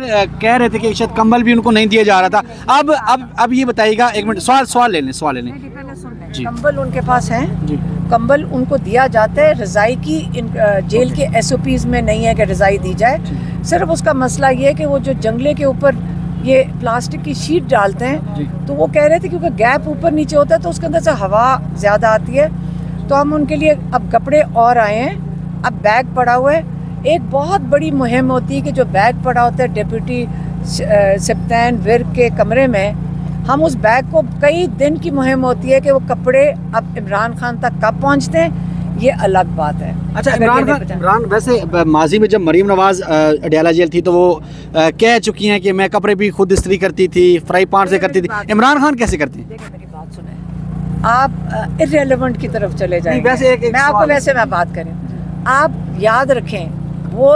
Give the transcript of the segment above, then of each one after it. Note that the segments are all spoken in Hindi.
कह रहे थे कि शायद कंबल भी उनको नहीं दिया जा रहा था। अब ये बताइएगा, एक मिनट, सवाल ले लें जी। कंबल उनके पास है जी, कंबल उनको दिया जाता है। रज़ाई की जेल के SOPs में नहीं है कि रज़ाई दी जाए। सिर्फ उसका मसला ये है कि वो जो जंगले के ऊपर ये प्लास्टिक की शीट डालते हैं, तो वो कह रहे थे क्योंकि गैप ऊपर नीचे होता है तो उसके अंदर से हवा ज़्यादा आती है, तो हम उनके लिए अब कपड़े और आए हैं। अब बैग पड़ा हुआ है। एक बहुत बड़ी मुहिम होती है कि जो बैग पड़ा होता है डिप्टी सप्तान विर्क के कमरे में, हम उस बैग को, कई दिन की मुहिम होती है कि वो कपड़े अब इमरान खान तक कब पहुंचते हैं, ये अलग बात है। अच्छा, इमरान वैसे माजी में जब मरीम नवाज़ अडयाला जेल थी तो वो कह चुकी हैं कि मैं कपड़े भी खुद इस्त्री करती थी, फ्राई पैन से करती थी। इमरान खान कैसे करती हैं? देखिए मेरी बात सुने, आप इर्रेलेवेंट की तरफ चले जाएंगे। वैसे मैं आपको मैं बात करें, आप याद रखें वो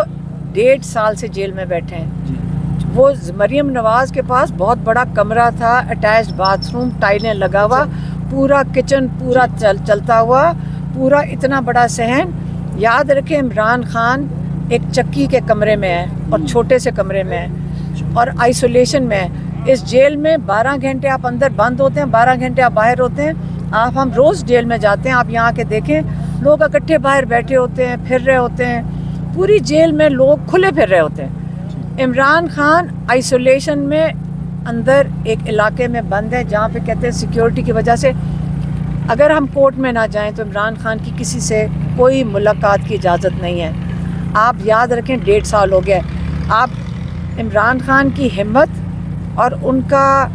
1.5 साल से जेल में बैठे हैं। वो मरीम नवाज़ के पास बहुत बड़ा कमरा था, अटैच्ड बाथरूम, टाइलें लगा हुआ, पूरा किचन पूरा चलता हुआ, पूरा इतना बड़ा सहन। याद रखें इमरान खान एक चक्की के कमरे में है और छोटे से कमरे में है और आइसोलेशन में है। इस जेल में 12 घंटे आप अंदर बंद होते हैं, 12 घंटे आप बाहर होते हैं। हम रोज़ जेल में जाते हैं, आप यहाँ के देखें, लोग इकट्ठे बाहर बैठे होते हैं, फिर रहे होते हैं। पूरी जेल में लोग खुले फिर रहे होते हैं। इमरान खान आइसोलेशन में अंदर एक इलाके में बंद है जहाँ पे कहते हैं सिक्योरिटी की वजह से अगर हम कोर्ट में ना जाएं तो इमरान खान की किसी से कोई मुलाकात की इजाज़त नहीं है। आप याद रखें 1.5 साल हो गया। आप इमरान खान की हिम्मत और उनका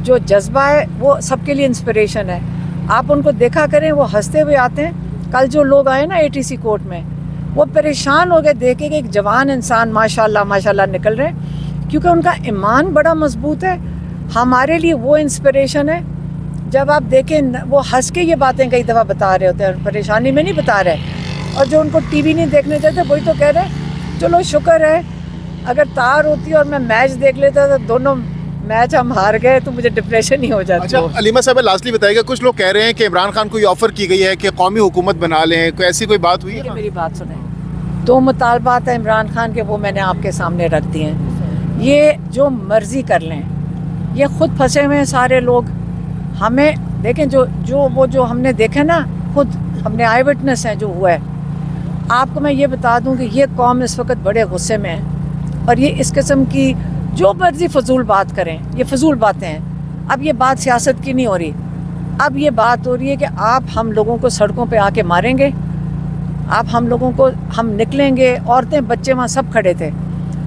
जो जज्बा है वो सबके लिए इंस्पिरेशन है। आप उनको देखा करें, वो हंसते हुए आते हैं। कल जो लोग आए ना ATC कोर्ट में, वो परेशान हो गए देखे कि एक जवान इंसान माशाल्लाह माशाल्लाह निकल रहे हैं, क्योंकि उनका ईमान बड़ा मजबूत है। हमारे लिए वो इंस्पिरेशन है। जब आप देखें वो हंस के ये बातें कई दफ़ा बता रहे होते हैं, परेशानी में नहीं बता रहे। और जो उनको TV नहीं देखने देते वही तो कह रहे हैं चलो शुक्र है अगर तार होती और मैं मैच देख लेता तो दोनों मैच हम हार गए तो मुझे डिप्रेशन ही हो जाता। अच्छा अलीमा साहब, लास्टली बताइएगा, कुछ लोग कह रहे हैं कि इमरान खान को ये ऑफर की गई है कि कौमी हुकूमत बना लें, कोई ऐसी कोई बात हुई है? मेरी बात सुने, 2 मुतालबात है इमरान खान के, वो मैंने आपके सामने रख दिए हैं। ये जो मर्जी कर लें, ये खुद फंसे हुए हैं सारे लोग। हमें देखें जो हमने देखे ना, खुद हमने आई विटनेस हैं जो हुआ है। आपको मैं ये बता दूं कि ये कौम इस वक्त बड़े गुस्से में है और ये इस किस्म की जो मर्जी फजूल बात करें, ये फजूल बातें हैं। अब ये बात सियासत की नहीं हो रही, अब ये बात हो रही है कि आप हम लोगों को सड़कों पे आके मारेंगे, आप हम लोगों को, हम निकलेंगे, औरतें बच्चे वहाँ सब खड़े थे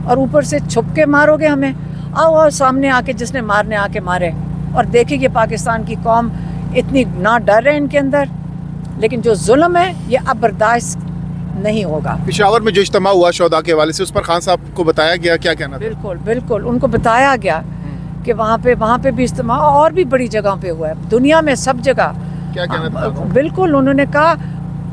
और ऊपर से छुप के मारोगे हमें। आओ सामने आके जिसने मारने आके मारे। और देखिए कि पाकिस्तान की कौम इतनी ना डर है इनके अंदर, लेकिन जो जुल्म है ये अब बर्दाश्त नहीं होगा। पेशावर में जो इज्तिमा हुआ शोहदा के हवाले से, उस पर खान साहब को बताया गया, क्या कहना था? बिल्कुल बिल्कुल, उनको बताया गया कि वहाँ पे भी इज्तिमा और भी बड़ी जगह पे हुआ है, दुनिया में सब जगह। क्या कहना था? बिल्कुल, उन्होंने कहा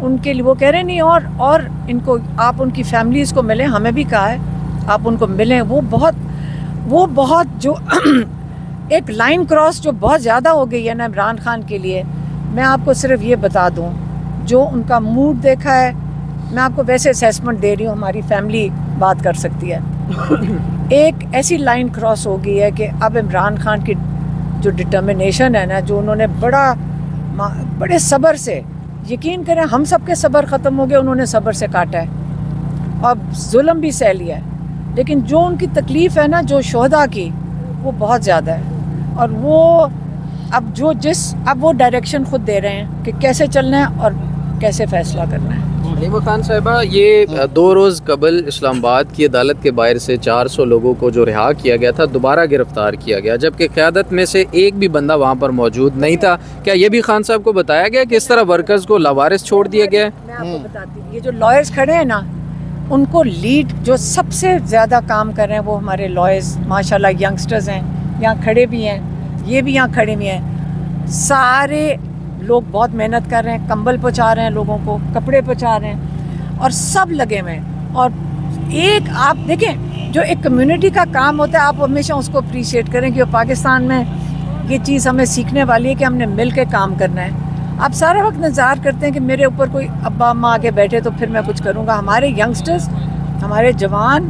उनके लिए, वो कह रहे नहीं, और इनको आप उनकी फैमिलीज़ को मिलें, हमें भी कहा है आप उनको मिलें। वो बहुत जो एक लाइन क्रॉस जो बहुत ज़्यादा हो गई है ना इमरान खान के लिए। मैं आपको सिर्फ ये बता दूं, जो उनका मूड देखा है, मैं आपको वैसे असेसमेंट दे रही हूँ, हमारी फैमिली बात कर सकती है। एक ऐसी लाइन क्रॉस हो गई है कि अब इमरान खान की जो डिटर्मिनेशन है ना, जो उन्होंने बड़े सब्र से, यकीन करें हम सब के सब्र ख़त्म हो गए, उन्होंने सब्र से काटा है और जुल्म भी सह लिया है। लेकिन जो उनकी तकलीफ़ है ना, जो शोहदा की, वो बहुत ज़्यादा है। और वो अब अब वो डायरेक्शन खुद दे रहे हैं कि कैसे चलना है और कैसे फ़ैसला करना है। हलीमा खान साहिबा, ये 2 रोज़ कबल इस्लामाबाद की अदालत के बाहर से 400 लोगों को जो रिहा किया गया था दोबारा गिरफ्तार किया गया, जबकि क़यादत में से एक भी बंदा वहाँ पर मौजूद नहीं था। क्या ये भी खान साहब को बताया गया कि इस तरह वर्कर्स को लावारिस छोड़ दिया गया है? मैं आपको बताती हूँ, ये जो लॉयर्स खड़े हैं ना, उनको लीड जो सबसे ज़्यादा काम कर रहे हैं वो हमारे लॉयर्स माशाल्लाह यंगस्टर्स हैं, यहाँ खड़े भी हैं, ये भी यहाँ खड़े भी हैं। सारे लोग बहुत मेहनत कर रहे हैं, कंबल पहुँचा रहे हैं लोगों को, कपड़े पहुँचा रहे हैं और सब लगे हुए हैं। और एक आप देखें, जो एक कम्युनिटी का काम होता है, आप हमेशा उसको अप्रिशिएट करें कि पाकिस्तान में ये चीज़ हमें सीखने वाली है कि हमने मिल के काम करना है। आप सारा वक्त इंतज़ार करते हैं कि मेरे ऊपर कोई अब्बा अम्मा आके बैठे तो फिर मैं कुछ करूँगा। हमारे यंगस्टर्स, हमारे जवान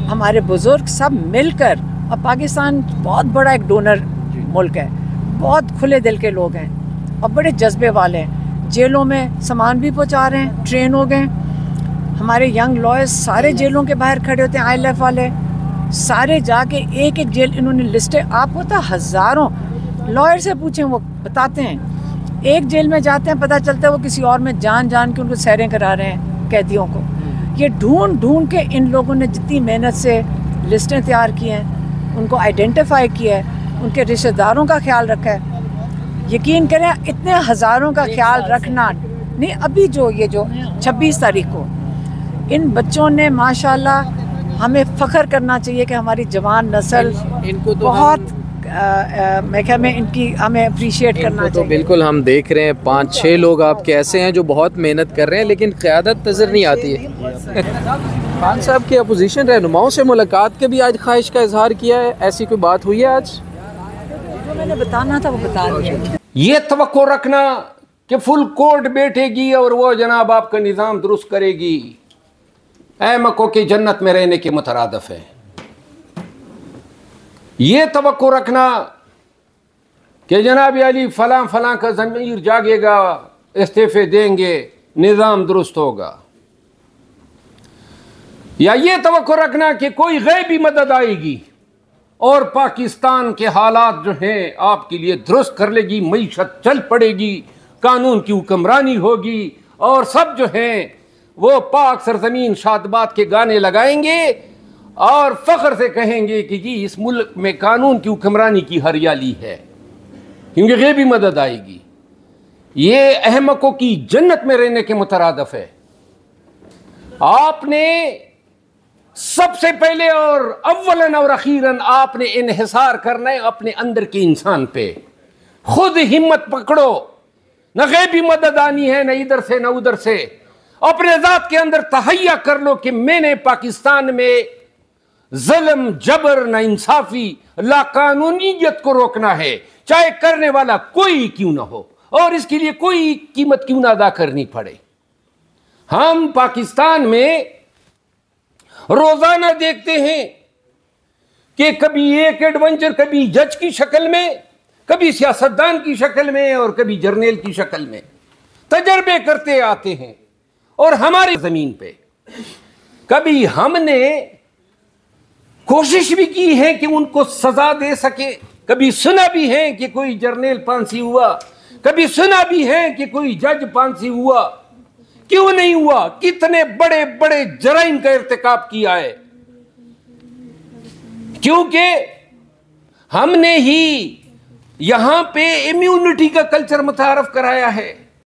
हमारे बुजुर्ग सब मिलकर, और पाकिस्तान बहुत बड़ा एक डोनर मुल्क है, बहुत खुले दिल के लोग हैं और बड़े जज्बे वाले हैं। जेलों में सामान भी पहुंचा रहे हैं, ट्रेन हो गए। हमारे यंग लॉयर्स सारे जेलों के बाहर खड़े होते हैं, ILF वाले सारे जाके एक एक जेल इन्होंने लिस्टें, आपको तो हज़ारों लॉयर से पूछें, वो बताते हैं। एक जेल में जाते हैं, पता चलता है वो किसी और में जान के उनको सैरें करा रहे हैं कैदियों को। ये ढूंढ के इन लोगों ने जितनी मेहनत से लिस्टें तैयार की हैं, उनको आइडेंटिफाई किया है, उनके रिश्तेदारों का ख्याल रखा है। यकीन करें, इतने हज़ारों का ख्याल रखना नहीं। अभी जो 26 तारीख को इन बच्चों ने माशाल्लाह, हमें फ़ख्र करना चाहिए कि हमारी जवान नस्ल इनको तो बहुत मैं क्या में इनकी हमें अप्रिशिएट करना तो चाहिए। बिल्कुल हम देख रहे हैं 5-6 लोग आपके ऐसे हैं जो बहुत मेहनत कर रहे हैं, लेकिन क़यादत नज़र नहीं आती है। खान साहब की अपोजिशन रहनुमाओं से मुलाकात के भी आज ख्वाहिश का इजहार किया है, ऐसी कोई बात हुई है आज? जो मैंने बताना था वो बता दिया। ये तवक्को रखना कि फुल कोर्ट बैठेगी और वो जनाब आपका निज़ाम दुरुस्त करेगी, ऐ मक्को की जन्नत में रहने के मुतरादफ है। ये तवक्को रखना कि जनाब अली फलां फलां का ज़मीर जागेगा, इस्तीफे देंगे, निज़ाम दुरुस्त होगा। या ये तवक्को रखना कि कोई गैबी मदद आएगी और पाकिस्तान के हालात जो हैं आपके लिए दुरुस्त कर लेगी, मईशत चल पड़ेगी, कानून की हुक्मरानी होगी और सब जो हैं वो पाक सरजमीन शादबाद के गाने लगाएंगे और फ़ख्र से कहेंगे कि जी इस मुल्क में कानून की हुक्मरानी की हरियाली है, क्योंकि गैबी मदद आएगी। ये अहमकों की जन्नत में रहने के मुतरादफ है। आपने सबसे पहले और अव्वलन और अखीरन आपने इन्हिसार करना है अपने अंदर के इंसान पे। खुद हिम्मत पकड़ो, न गैबी मदद आनी है, न इधर से न उधर से। अपने ज़ात के अंदर तहैया कर लो कि मैंने पाकिस्तान में ज़ुल्म, जबर, ना इंसाफी, लाकानूनीयत को रोकना है, चाहे करने वाला कोई क्यों ना हो और इसके लिए कोई कीमत क्यों ना अदा करनी पड़े। हम पाकिस्तान में रोजाना देखते हैं कि कभी एक एडवेंचर, कभी जज की शक्ल में, कभी सियासतदान की शक्ल में और कभी जर्नल की शक्ल में तजर्बे करते आते हैं। और हमारी जमीन पे कभी हमने कोशिश भी की है कि उनको सजा दे सके, कभी सुना भी है कि कोई जर्नल फांसी हुआ, कभी सुना भी है कि कोई जज फांसी हुआ। क्यों नहीं हुआ? कितने बड़े बड़े जराइम का इर्तिकाब किया है, क्योंकि हमने ही यहां पे इम्यूनिटी का कल्चर मुतारफ कराया है।